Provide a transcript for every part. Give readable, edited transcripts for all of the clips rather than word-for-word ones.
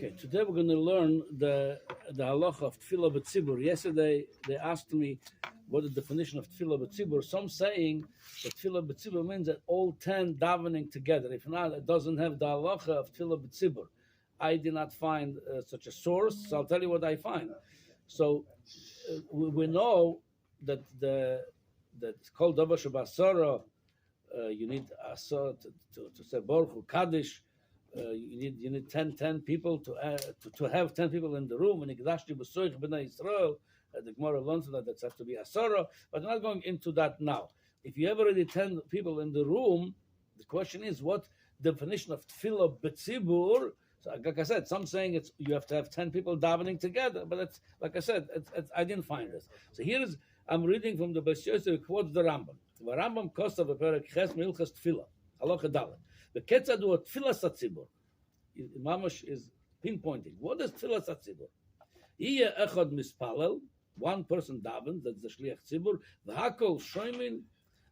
Okay, today we're going to learn the halacha of tefila b'tzibur. Yesterday they asked me what the definition of tefila b'tzibur. Some saying that tefila b'tzibur means that all 10 davening together. If not, it doesn't have the halacha of tefila b'tzibur. I did not find such a source, so I'll tell you what I find. So we know that it's called davar shebasara. You need asara to say Baruch Hu Kaddish. You need 10 people to have 10 people in the room. And the Gemara learns that that's have to be asara, but I'm not going into that now. If you have already 10 people in the room, the question is what definition of tefillah b'tzibur. So, like I said, some saying it's you have to have 10 people davening together, but it's like I said, I didn't find this. So I'm reading from the Beis Yosef, who quotes the Rambam. The Rambam Kosav Perek Ches Milchas Tefillah Halacha Dalet. The Ketzadu Tefillah Satzibur. Mamash is pinpointing. What is Tefillah Satzibur? Iye Echad Mispalel, one person davens, that's the Shliach Tzibur. V'hakol Shoimin,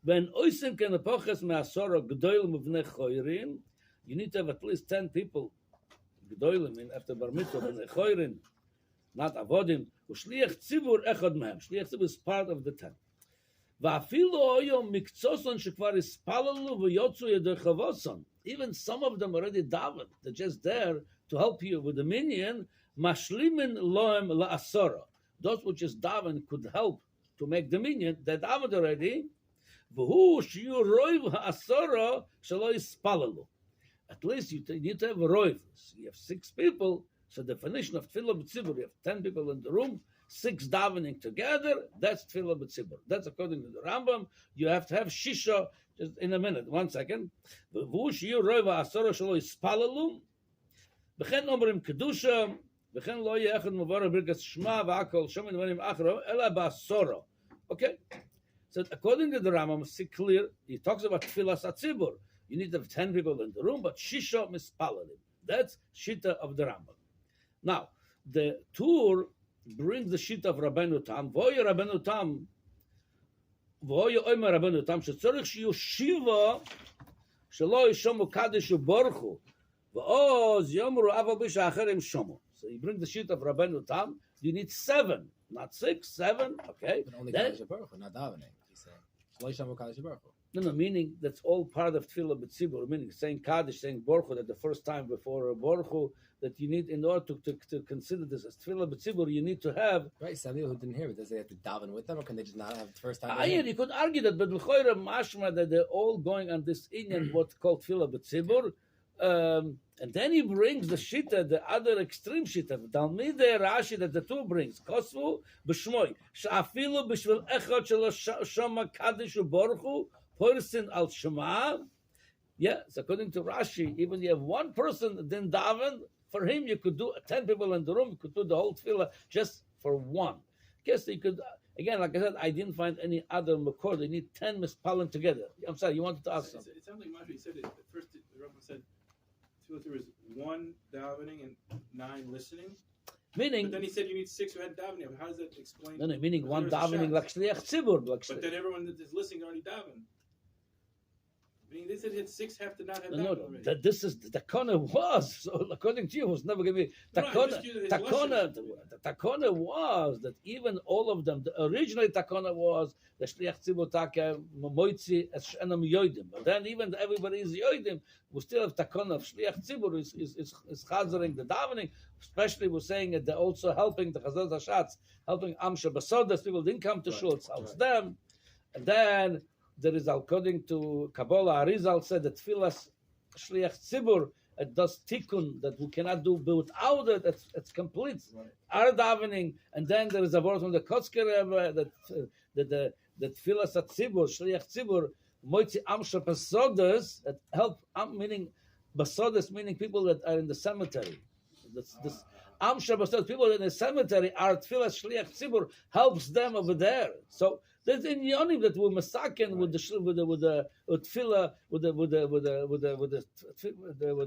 when Oisim Ken Epoches Me'asora G'doil Muvnei Choirin, you need to have at least 10 people. G'doilim, mean after Bar Mitzvah, Muvnei Choirin, not Avodim. U'Shliach Tzibur Echad Mehem. Shliach Tzibur is part of the 10. Even some of them already daven. They're just there to help you with the minyan. Mashlimin loem la'asara. Those which is daven could help to make the minyan. They davened already. V'hu shiur roiv ha'asara shelo yispalalu. At least you need to have a roiv. So you have 6 people. So the definition of tefillah b'tzibur, you have 10 people in the room. 6 davening together, that's tefillah b'tzibur. That's according to the Rambam. You have to have shisha. Just in a minute, 1 second. V'hu shiur roiv ha'asara shelo yispalalu. V'chen omrim kedusha. V'chen lo yeh echad muvarach birkas shema v'akol shomin dvarim achro ela ba'asara. Okay. So according to the Rambam, it's clear. He talks about tefillah satzibur. You need to have 10 people in the room, but shisha mispalalim. That's shita of the Rambam. Now, the Tur brings the shita of Rabbeinu Tam. Voya Rabbeinu Tam. Voya oimer Rabbeinu Tam. Shetzorich shiyu shiva shelo yishomu kaddish u'baruch hu. V'oz yomru aval bisha acherim shomu. So he brings the shita of Rabbeinu Tam. You need 7, not 6, 7. Okay. But only kaddish u'baruch hu, not davening. He said shelo yishomu kaddish u'baruch hu. No, meaning that's all part of tefillah b'tzibur. Meaning saying kaddish, saying baruch hu, that the first time before baruch hu, that you need in order to consider this as tefillah b'tzibur, you need to have. Right, some people who didn't hear it, does they have to daven with them, or can they just not have the first time? Yeah, you could argue that, but l'choira mashma that they're all going on this inyan, what's called tefillah b'tzibur. And then he brings the shita, the other extreme shita, Talmidei Rashi that the two brings. Kosvu b'shmoi she'afilu b'shvil echad shelo shama kaddish u'baruch hu porsin al shema. Yes, according to Rashi, even you have one person that didn't daven, for him you could do 10 people in the room, you could do the whole tefillah just for one. Guess you could, again, like I said, I didn't find any other makor. They need 10 mispalin together. I'm sorry, you wanted to ask something. It sounds like Masha, he said it, at first the Rambam said there was 1 davening and 9 listening. Meaning, but then he said you need 6 who had davening. How does that explain? No, meaning one davening like shliach tzibur. But then everyone that is listening already davened. I mean, they said 6 have to not have davened already. That this is the takona was. So according to you, it was never going to be takona. The takona was that even all of them. Originally, takona was the shliach tzibur taka moitzi as shenam yoidim. But then even everybody is yoidim. We still have takona of shliach tzibur is chazering the davening. Especially we're saying that they're also helping the chazal hashatz, helping amsha basodas. People didn't come to shul, it helps them, and then. There is, according to Kabbalah, Arizal said that tefillah shliach tzibur it does tikkun that we cannot do without it. It's complete. Our davening, and then there is a word from the Kotzker Rebbe that the tefillah tzibur shliach tzibur moitzi amsha basodas that help meaning basodas meaning people that are in the cemetery. This amsha basodas people in the cemetery are tefillah shliach tzibur helps them over there. So. There's in Yonim that we're masaken with the tefillah with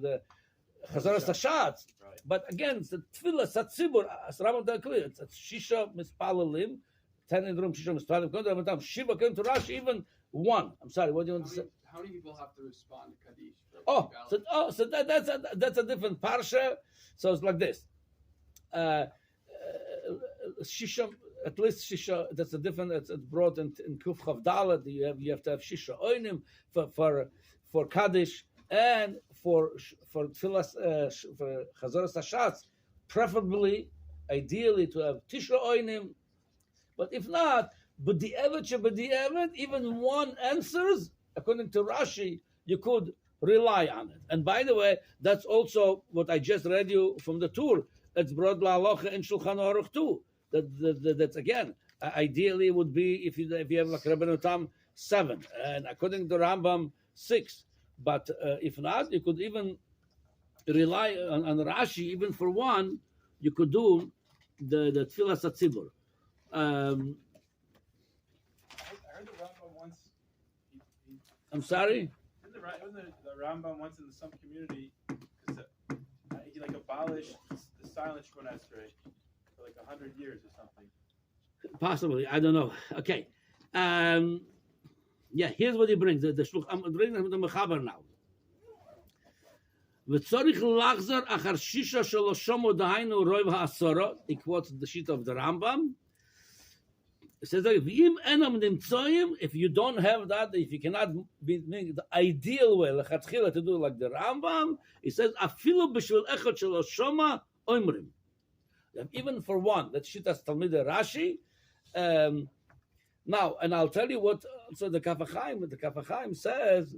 the chazaras hashatz. But again, it's the tefillah satzibur. As Rambam clear, it's shisha mispalalim, 10 in the room. Shisha mispalalim. Shiva came to Rashi even 1. I'm sorry. What do you want to say? How many people have to respond to Kaddish? So that's a different parsha. So it's like this. Shisha, at least Shisha, that's a different, it's brought in Kuf Chav Dalet. You have to have Shisha Oinim for Kaddish and for Tfilas, for Chazoras Hashatz, preferably, ideally, to have Tisha Oinim. But if not, even one answers, according to Rashi, you could rely on it. And by the way, that's also what I just read you from the tour. It's brought Halacha in Shulchan Aruch too. That's again, ideally it would be if you have like Rabbeinu Tam 7, and according to Rambam 6. But if not, you could even rely on Rashi. Even for one, you could do the Tfilas HaTzibur. I heard the Rambam once. I'm sorry? The Rambam once in some community, he like abolished the silent Shemona Esrei for like 100 years or something. Possibly, I don't know. Okay. Yeah, here's what he brings. I'm bringing the Mechaber now. V'tzorich lachzor achar shisha shelo shomo dahainu roiv ha'asora. He quotes the sheet of the Rambam. It says that if you don't have that, if you cannot be the ideal way, lechatchila, to do like the Rambam, he says afilu b'shvil echad shelo shoma oimrim. Even for one, that's Shitas Talmidei Rashi. Now, and I'll tell you what. So the Kaf HaChaim says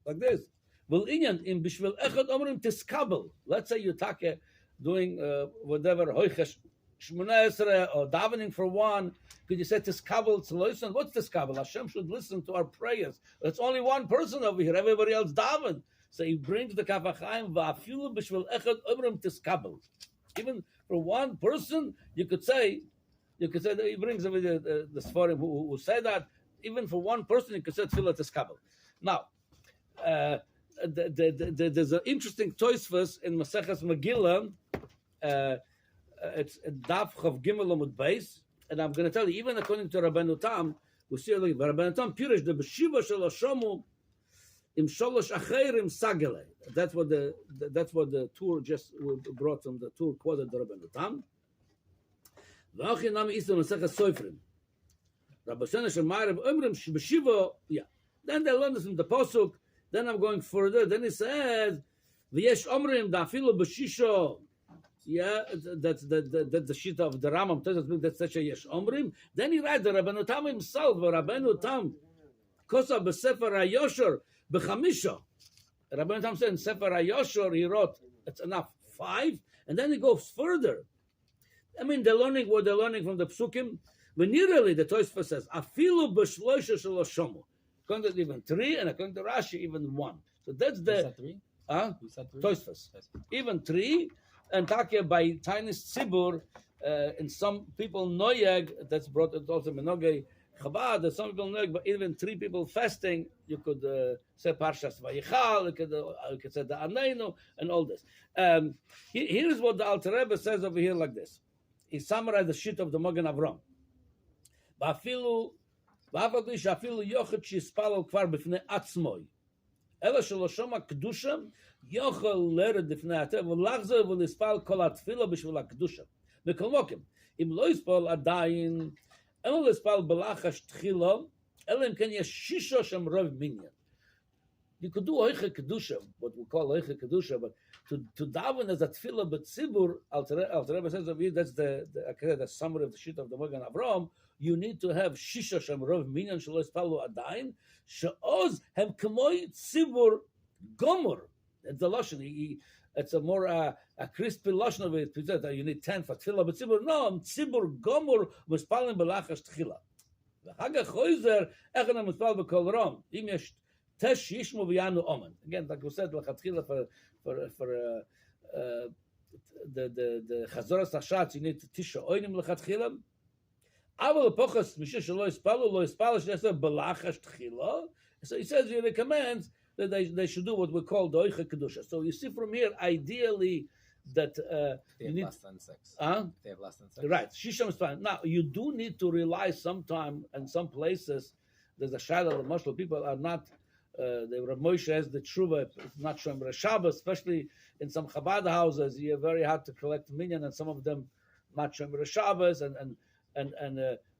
like this: "Well, inyan in b'shvil echad omrim tiskabel." Let's say you're doing whatever hoichesh Shemona Esrei or davening for one. Could you say tiskabel to listen? What's tiskabel? Hashem should listen to our prayers. It's only one person over here. Everybody else daven. So he brings the Kaf HaChaim va'afilu b'shvil echad omrim tiskabel. Even for one person, you could say that he brings over the Sforim who say that even for one person, you could say tefillah tiskabel. Now, there's an interesting Tosfos in Maseches Megillah. It's Daf Chav Gimel Amud Beis, and I'm going to tell you, even according to Rabbeinu Tam, we see like Rabbeinu Tam Pirish the Beshiva Shel Hashomu Im Sholosh Acherim Sagele. That's what the tour just brought from the tour quoted the Rabbeinu Tam. V'achin Nami Islam Maseches Soifrim. Rabbi Shana Shemayrev Omrim Beshiva. Yeah. Then they learn this from the pasuk. Then I'm going further. Then he says, "V'yesh Omrim Da'afilu B'shisho." Yeah, that's the sheet of the Rambam. That's such a Yesh Omrim. Then he writes the Rabbeinu Tam himself. Rabbeinu Tam Kosa b'Sefer HaYosher b'Chamisha. Rabbeinu Tam said in Sefer HaYosher he wrote it's enough 5, and then he goes further. I mean, they're learning what they're learning from the Psukim. When nearly the Tosfos says afilu b'shloisha shaloshomu. According to even 3, and according to Rashi even 1. So that's the 3. Tosfos. Even 3. And Takia by tiny Tzibur, and some people noyeg, that's brought it also Menogei Chabad, that some people noyeg, but even 3 people fasting, you could say Parshas Vayichal, you could say the Aneinu, and all this. Here's what the Alter Rebbe says over here like this. He summarized the shit of the Magen Avram. Ba'afilu yochid shispalo kvar b'fnei atzmoi. Ela shaloshoma kedusha yochel lered b'fnei atev v'lachzer v'lispal kol atfila b'shvil kedusha. V'kol mokim im lo yispal adayin ela lispal b'lachash tchila ela im ken yesh shisha shem rov minyan. You could do oiche kedusha, what we call oiche kedusha, but to daven as a tefillah b'tzibur, Alter Rebbe says over here, that's the summary of the shit of the Magen Avram. You need to have shisha shem rov minyan shelo yispalu adayin she'oz hem k'moi tzibur gomor. It's the lashon. It's a more a crispy lashon of it. That you need 10 for tefillah b'tzibur. No, tzibur gomor mispalim b'lachas tchila. V'chagach choizer echanam mispal b'kol rom. Im yesh tesh yishmu v'yanu omen. Again, like we said, l'chatchila for the chazoras hashatz, you need tisha oinim l'chatchila. Aval epochas mishah shelo yispalu lo yispalu shneser b'lachas tchila. So he says he recommends that they should do what we call doicha kedusha. So you see from here, ideally that you need less than 6. They have less than 6. Right, shisham is fine. Now you do need to rely sometime in some places. There's a shadow that most people are not the Rav Moshe has the tshuva, it's not Shomer Shabbos, especially in some Chabad houses, you're very hard to collect minyan, and some of them not Shomer Shabbos, and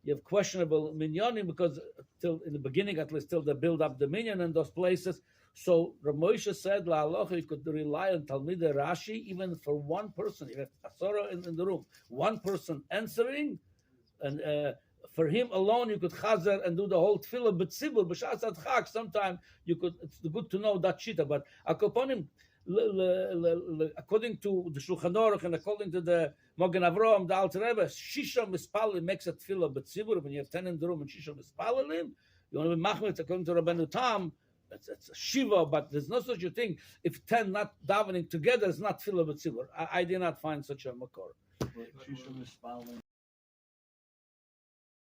you have questionable minyanim because till in the beginning, at least till they build up the minyan in those places. So Rav Moshe said, La Halacha, you could rely on Talmidei Rashi even for one person. You have Asora in the room, one person answering, and for him alone you could chazer and do the whole tefillah. But tzibur b'shas adchak, sometime you could. It's good to know that shita. But according to the Shulchan Aruch and according to the Mogen Avraham, the Alter Rebbe, shisha mispalim makes a tefillah b'tzibur. When you have 10 in the room and shisha mispalim, you want to be machmitz according to Rabbeinu Tam. It's a shiva, but there's no such a thing. If 10 not davening together, it's not tefillah b'tzibur. I did not find such a makor. Shisha mispalim